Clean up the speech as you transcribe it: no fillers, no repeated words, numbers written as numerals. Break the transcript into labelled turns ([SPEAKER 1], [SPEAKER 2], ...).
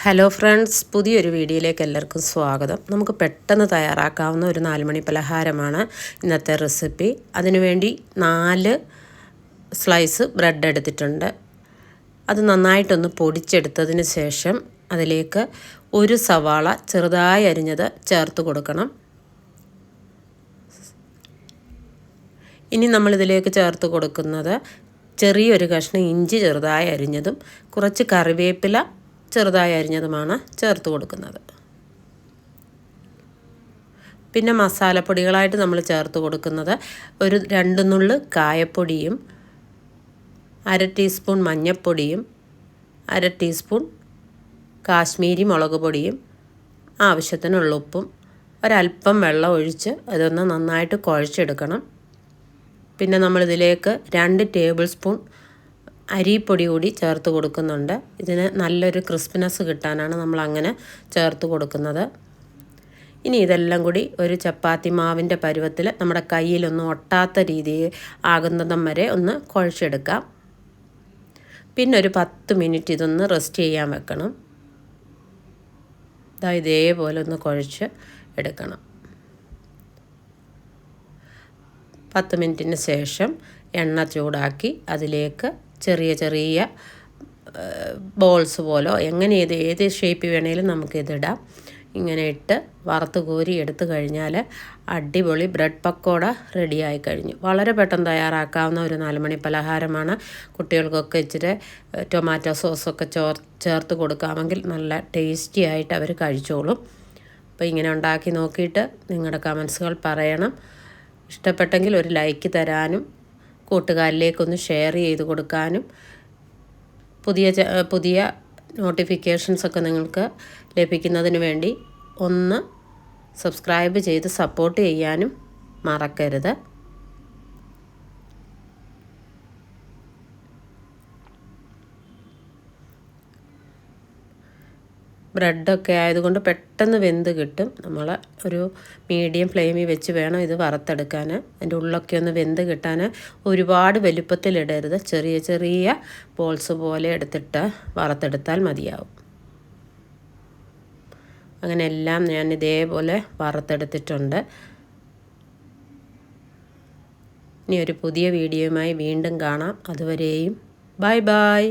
[SPEAKER 1] Hello friends, പുതിയൊരു വീഡിയോയിലേക്ക് എല്ലാവർക്കും സ്വാഗതം. നമുക്ക് പെട്ടെന്ന് തയ്യാറാക്കാവുന്ന ഒരു 4 മണി പലഹാരമാണ് ഇന്നത്തെ റെസിപ്പി. അതിനുവേണ്ടി 4 സ്ലൈസ് ബ്രെഡ് എടുത്തിട്ടുണ്ട്. അത് നന്നായിട്ടൊന്ന് പൊടിച്ചെടുത്തതിന് ശേഷം അതിലേക്ക് ഒരു സവാള ചെറുതായി അരിഞ്ഞത് ചേർത്ത് കൊടുക്കണം. ഇനി നമ്മളിതിലേക്ക് ചേർത്ത് കൊടുക്കുന്നത് ചെറിയൊരു കഷ്ണം ഇഞ്ചി ചെറുതായി അരിഞ്ഞതും കുറച്ച് കറിവേപ്പില ചെറുതായി അരിഞ്ഞതുമാണ് ചേർത്ത് കൊടുക്കുന്നത്. പിന്നെ മസാലപ്പൊടികളായിട്ട് നമ്മൾ ചേർത്ത് കൊടുക്കുന്നത് ഒരു 2 നുള്ള് കായപ്പൊടിയും 1/2 ടീസ്പൂൺ മഞ്ഞൾപ്പൊടിയും 1/2 ടീസ്പൂൺ കാശ്മീരി മുളക് പൊടിയും ആവശ്യത്തിനുള്ള ഉപ്പും ഒരല്പം വെള്ളം ഒഴിച്ച് അതൊന്ന് നന്നായിട്ട് കുഴച്ചെടുക്കണം. പിന്നെ നമ്മളിതിലേക്ക് 2 ടേബിൾ സ്പൂൺ അരിപ്പൊടി കൂടി ചേർത്ത് കൊടുക്കുന്നുണ്ട്. ഇതിന് നല്ലൊരു ക്രിസ്പിനെസ് കിട്ടാനാണ് നമ്മൾ അങ്ങനെ ചേർത്ത് കൊടുക്കുന്നത്. ഇനി ഇതെല്ലാം കൂടി ഒരു ചപ്പാത്തി മാവിൻ്റെ പരുവത്തിൽ നമ്മുടെ കയ്യിലൊന്നും ഒട്ടാത്ത രീതിയിൽ ആകുന്നതും വരെ ഒന്ന് കുഴച്ചെടുക്കാം. പിന്നെ ഒരു 10 മിനിറ്റ് ഇതൊന്ന് റെസ്റ്റ് ചെയ്യാൻ വെക്കണം. ഇതേപോലെ ഒന്ന് കുഴച്ച് എടുക്കണം. 10 മിനിറ്റിന് ശേഷം എണ്ണ ചൂടാക്കി അതിലേക്ക് ചെറിയ ചെറിയ ബോൾസ് പോലോ എങ്ങനെ ഏത് ഷേപ്പിൽ വേണേലും നമുക്കിതിടാം. ഇങ്ങനെ ഇട്ട് വറുത്ത് കോരി എടുത്തു കഴിഞ്ഞാൽ അടിപൊളി ബ്രെഡ് പക്കോട റെഡിയായി കഴിഞ്ഞു. വളരെ പെട്ടെന്ന് തയ്യാറാക്കാവുന്ന ഒരു 4 മണി പലഹാരമാണ്. കുട്ടികൾക്കൊക്കെ ഇച്ചിരി ടൊമാറ്റോ സോസൊക്കെ ചേർത്ത് കൊടുക്കാമെങ്കിൽ നല്ല ടേസ്റ്റി ആയിട്ട് അവർ കഴിച്ചോളും. അപ്പോൾ ഇങ്ങനെ ഉണ്ടാക്കി നോക്കിയിട്ട് നിങ്ങളുടെ കമൻസുകൾ പറയണം. ഇഷ്ടപ്പെട്ടെങ്കിൽ ഒരു ലൈക്ക് തരാനും കൂട്ടുകാരിലേക്കൊന്ന് ഷെയർ ചെയ്ത് കൊടുക്കാനും പുതിയ നോട്ടിഫിക്കേഷൻസൊക്കെ നിങ്ങൾക്ക് ലഭിക്കുന്നതിന് വേണ്ടി ഒന്ന് സബ്സ്ക്രൈബ് ചെയ്ത് സപ്പോർട്ട് ചെയ്യാനും മറക്കരുത്. ബ്രെഡൊക്കെ ആയതുകൊണ്ട് പെട്ടെന്ന് വെന്ത് കിട്ടും. നമ്മൾ ഒരു മീഡിയം ഫ്ലെയിമിൽ വെച്ച് വേണം ഇത് വറുത്തെടുക്കാൻ. അതിൻ്റെ ഉള്ളൊക്കെ ഒന്ന് വെന്ത് കിട്ടാൻ ഒരുപാട് വലുപ്പത്തിലിടരുത്. ചെറിയ ചെറിയ ബോൾസ് പോലെ എടുത്തിട്ട് വറുത്തെടുത്താൽ മതിയാവും. അങ്ങനെ എല്ലാം ഞാൻ ഇതേപോലെ വറുത്തെടുത്തിട്ടുണ്ട്. ഇനി ഒരു പുതിയ വീഡിയോയുമായി വീണ്ടും കാണാം. അതുവരെയും ബൈ ബൈ.